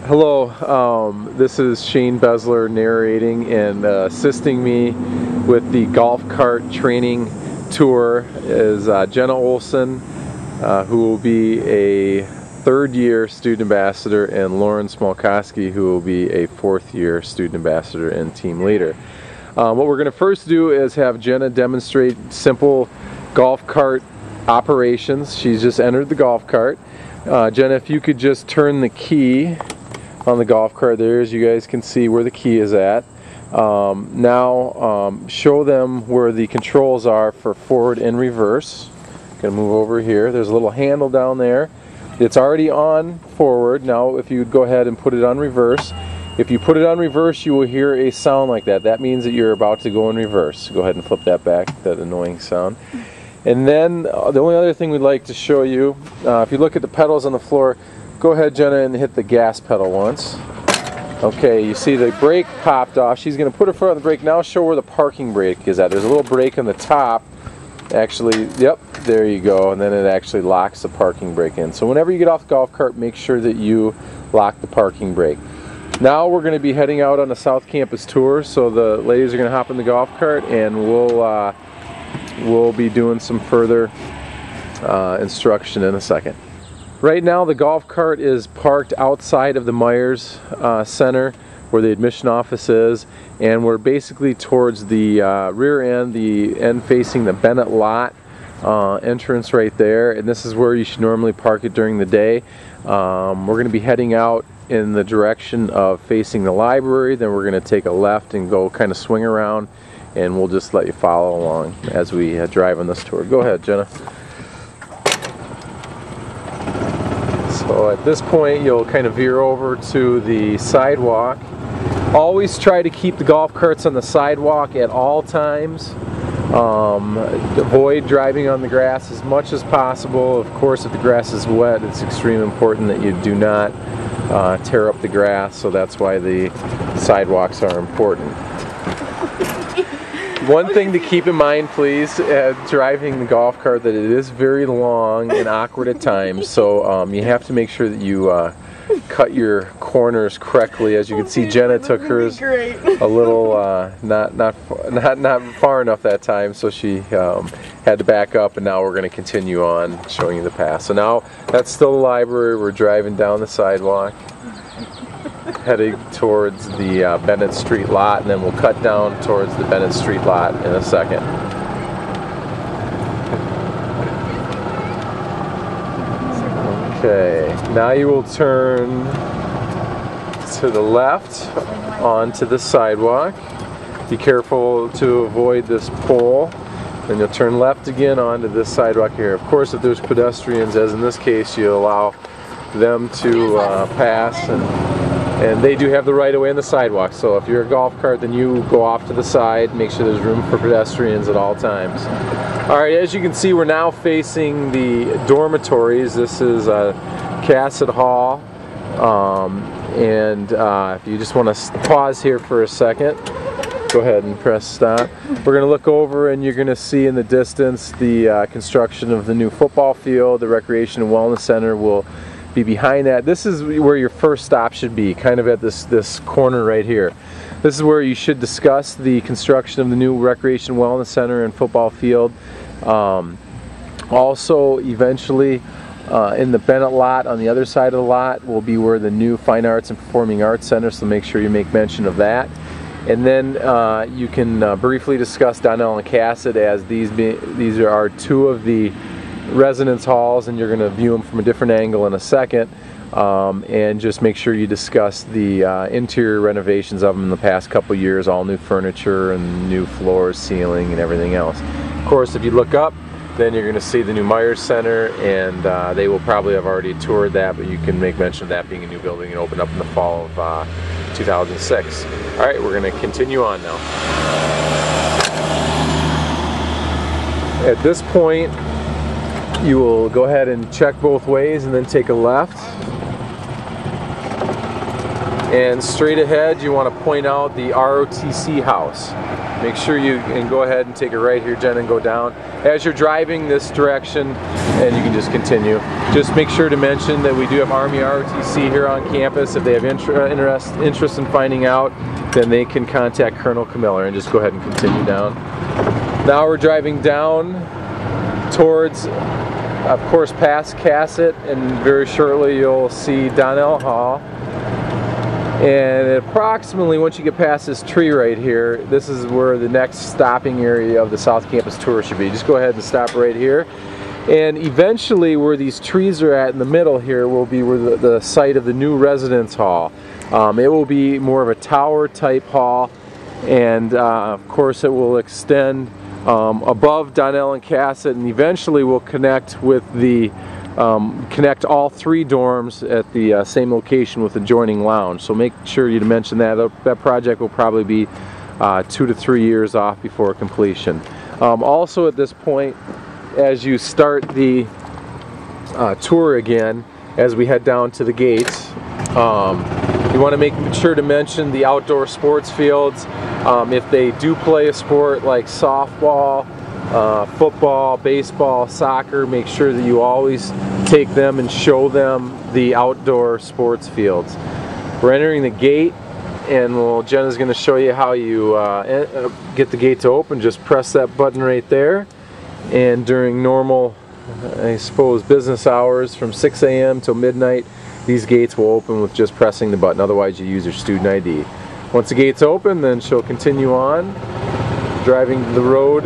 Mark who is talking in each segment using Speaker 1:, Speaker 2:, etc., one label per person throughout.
Speaker 1: Hello, this is Shane Besler narrating and assisting me with the golf cart training tour is Jenna Olson, who will be a third-year student ambassador, and Lauren Smolkowski, who will be a fourth-year student ambassador and team leader. What we're going to first do is have Jenna demonstrate simple golf cart operations. She's just entered the golf cart. Jenna, if you could just turn the key on the golf cart there, as you guys can see where the key is at. Now show them where the controls are for forward and reverse. Gonna move over here. There's a little handle down there. It's already on forward. Now if you would go ahead and put it on reverse. If you put it on reverse, you will hear a sound like that. That means that you're about to go in reverse. Go ahead and flip that back, that annoying sound. And then the only other thing we'd like to show you, if you look at the pedals on the floor, go ahead, Jenna, and hit the gas pedal once. Okay, you see the brake popped off. She's going to put her foot on the brake. Now show where the parking brake is at. There's a little brake on the top. Actually, yep, there you go. And then it actually locks the parking brake in. So whenever you get off the golf cart, make sure that you lock the parking brake. Now we're going to be heading out on a South Campus tour. So the ladies are going to hop in the golf cart, and we'll be doing some further instruction in a second. Right now the golf cart is parked outside of the Myers Center where the admission office is, and we're basically towards the rear end, the end facing the Bennett lot entrance right there, and this is where you should normally park it during the day. We're going to be heading out in the direction of facing the library, then we're going to take a left and go kind of swing around, and we'll just let you follow along as we drive on this tour. Go ahead, Jenna. So at this point you'll kind of veer over to the sidewalk. Always try to keep the golf carts on the sidewalk at all times. Avoid driving on the grass as much as possible. Of course, if the grass is wet, it's extremely important that you do not tear up the grass, so that's why the sidewalks are important. One thing to keep in mind, please, driving the golf cart, that it is very long and awkward at times, so you have to make sure that you cut your corners correctly. As you can see, Jenna took hers a little not far enough that time, so she had to back up, and now we're going to continue on showing you the path. So now that's still the library. We're driving down the sidewalk, heading towards the Bennett Street lot, and then we'll cut down towards the Bennett Street lot in a second. Okay, now you will turn to the left onto the sidewalk. Be careful to avoid this pole. Then you'll turn left again onto this sidewalk here. Of course, if there's pedestrians, as in this case, you allow them to pass, and they do have the right of way on the sidewalk. So if you're a golf cart, then you go off to the side, make sure there's room for pedestrians at all times. Alright, as you can see, we're now facing the dormitories. This is Cassett Hall, and if you just want to pause here for a second, go ahead and press stop. We're going to look over, and you're going to see in the distance the construction of the new football field. The Recreation and Wellness Center will be behind that. This is where your first stop should be, kind of at this corner right here. This is where you should discuss the construction of the new Recreation Wellness Center and football field. Also, eventually, in the Bennett lot on the other side of the lot will be where the new Fine Arts and Performing Arts Center, so make sure you make mention of that. And then you can briefly discuss Donnell and Cassett, as these are two of the residence halls, and you're going to view them from a different angle in a second, and just make sure you discuss the interior renovations of them in the past couple years, all new furniture and new floors, ceiling, and everything else. Of course, if you look up, then you're going to see the new Myers Center, and they will probably have already toured that, but you can make mention of that being a new building and open up in the fall of 2006. Alright, we're going to continue on now. At this point, you will go ahead and check both ways and then take a left. And straight ahead, you want to point out the ROTC house. Make sure you can go ahead and take a right here, Jen, and go down. As you're driving this direction, and you can just continue. Just make sure to mention that we do have Army ROTC here on campus. If they have interest in finding out, then they can contact Colonel Camiller, and just go ahead and continue down. Now we're driving down towards, of course, past Cassett, and very shortly you'll see Donnell Hall. And approximately once you get past this tree right here, this is where the next stopping area of the South Campus tour should be. Just go ahead and stop right here. And eventually where these trees are at in the middle here will be where the site of the new residence hall. It will be more of a tower type hall, and of course it will extend above Donnell and Cassett, and eventually will connect with the connect all three dorms at the same location with adjoining lounge. So make sure you mention that. That project will probably be 2 to 3 years off before completion. Also at this point, as you start the tour again, as we head down to the gates, you want to make sure to mention the outdoor sports fields. If they do play a sport like softball, football, baseball, soccer, make sure that you always take them and show them the outdoor sports fields. We're entering the gate, and Jenna's going to show you how you get the gate to open. Just press that button right there, and during normal, I suppose, business hours from 6 a.m. till midnight, these gates will open with just pressing the button. Otherwise, you use your student ID. Once the gate's open, then she'll continue on, driving the road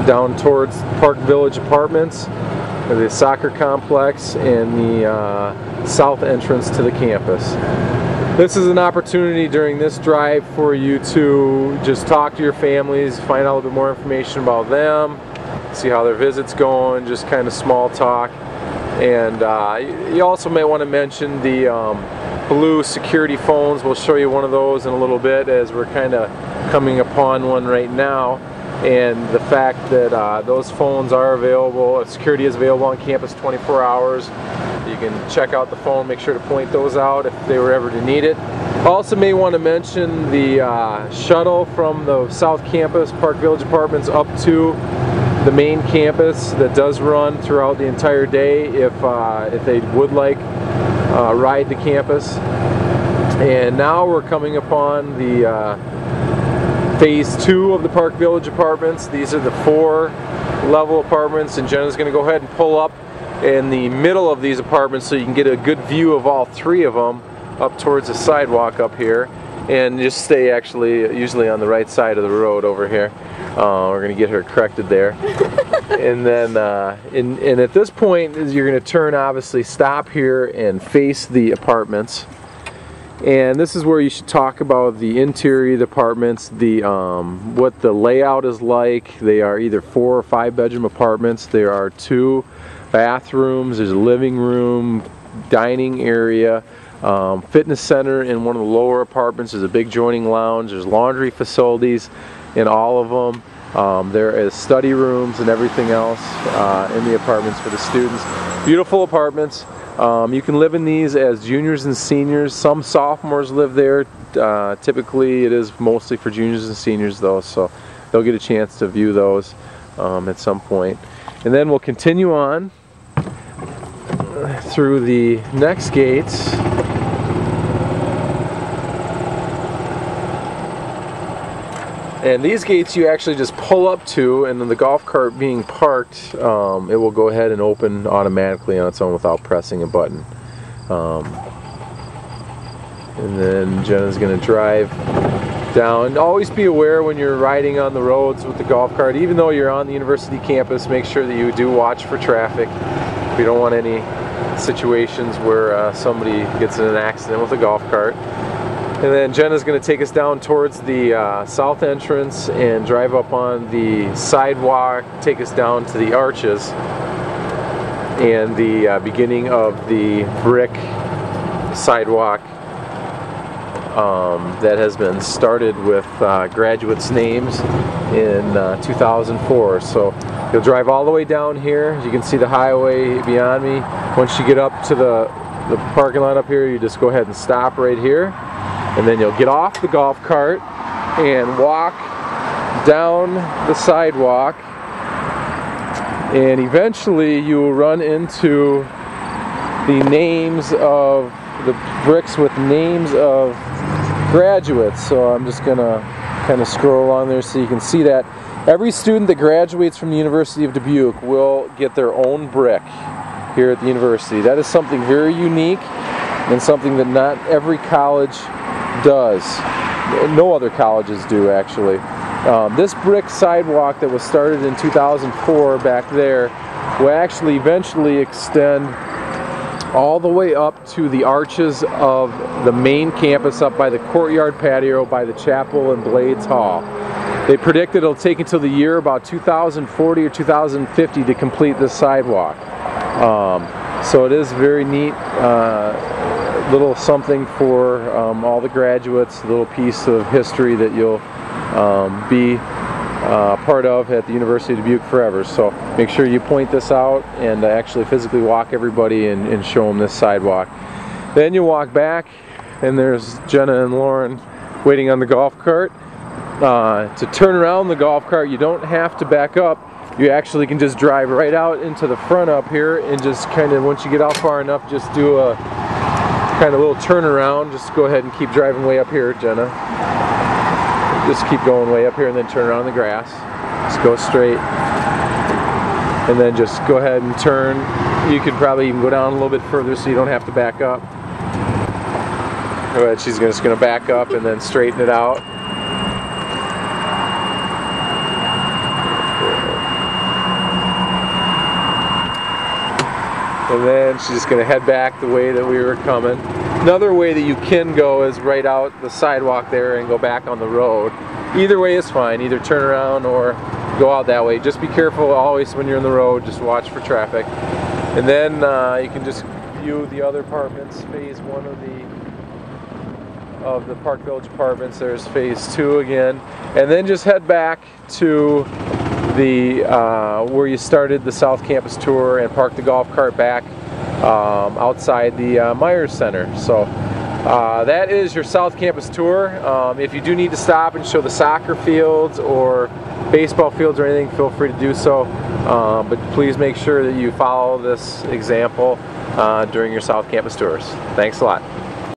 Speaker 1: down towards Park Village Apartments, the soccer complex, and the south entrance to the campus. This is an opportunity during this drive for you to just talk to your families, find out a little bit more information about them, see how their visit's going, just kind of small talk. And you also may want to mention the blue security phones. We'll show you one of those in a little bit, as we're kind of coming upon one right now. And the fact that those phones are available, security is available on campus 24 hours. You can check out the phone, make sure to point those out if they were ever to need it. Also may want to mention the shuttle from the South Campus, Park Village Apartments, up to the main campus that does run throughout the entire day if they would like ride the campus. And now we're coming upon the Phase 2 of the Park Village Apartments. These are the 4-level apartments, and Jenna's going to go ahead and pull up in the middle of these apartments so you can get a good view of all 3 of them up towards the sidewalk up here. And just stay actually usually on the right side of the road over here. We're going to get her corrected there. And then and at this point, you're going to turn, obviously stop here and face the apartments. And this is where you should talk about the interior of the apartments, what the layout is like. They are either 4 or 5 bedroom apartments. There are 2 bathrooms, there's a living room, dining area, fitness center in one of the lower apartments. There's a big joining lounge. There's laundry facilities in all of them. There is study rooms and everything else in the apartments for the students. Beautiful apartments. You can live in these as juniors and seniors. Some sophomores live there. Typically it is mostly for juniors and seniors though, so they'll get a chance to view those at some point. And then we'll continue on through the next gates. And these gates you actually just pull up to, and then the golf cart being parked, it will go ahead and open automatically on its own without pressing a button. And then Jenna's going to drive down. Always be aware when you're riding on the roads with the golf cart, even though you're on the university campus, make sure that you do watch for traffic. We don't want any situations where somebody gets in an accident with a golf cart. And then Jenna's going to take us down towards the south entrance and drive up on the sidewalk, take us down to the arches and the beginning of the brick sidewalk that has been started with graduates' names in 2004. So you'll drive all the way down here. You can see the highway beyond me. Once you get up to the parking lot up here, you just go ahead and stop right here. And then you'll get off the golf cart and walk down the sidewalk And eventually you will run into the names of the bricks with names of graduates. So I'm just gonna kind of scroll along there so you can see that every student that graduates from the University of Dubuque will get their own brick here at the university. That is something very unique and something that not every college does. No other colleges do, actually. This brick sidewalk that was started in 2004 back there will actually eventually extend all the way up to the arches of the main campus up by the courtyard patio by the chapel and Blades Hall. They predict it'll take until the year about 2040 or 2050 to complete this sidewalk. So it is very neat, little something for all the graduates, a little piece of history that you'll be part of at the University of Dubuque forever. So make sure you point this out and actually physically walk everybody and show them this sidewalk. Then you walk back and there's Jenna and Lauren waiting on the golf cart. To turn around the golf cart, you don't have to back up. You actually can just drive right out into the front up here and just kind of, once you get out far enough, just do a kind of little turnaround. Just go ahead and keep driving way up here, Jenna. Just keep going way up here and then turn around the grass. Just go straight. And then just go ahead and turn. You could probably even go down a little bit further so you don't have to back up. Go ahead, she's just going to back up and then straighten it out. And then she's just going to head back the way that we were coming. Another way that you can go is right out the sidewalk there and go back on the road. Either way is fine, either turn around or go out that way. Just be careful always when you're in the road, just watch for traffic. And then you can just view the other apartments, phase 1 of the Park Village apartments. There's phase 2 again. And then just head back to the where you started the South Campus tour and park the golf cart back outside the Myers Center. So that is your South Campus tour. If you do need to stop and show the soccer fields or baseball fields or anything, feel free to do so. But please make sure that you follow this example during your South Campus tours. Thanks a lot.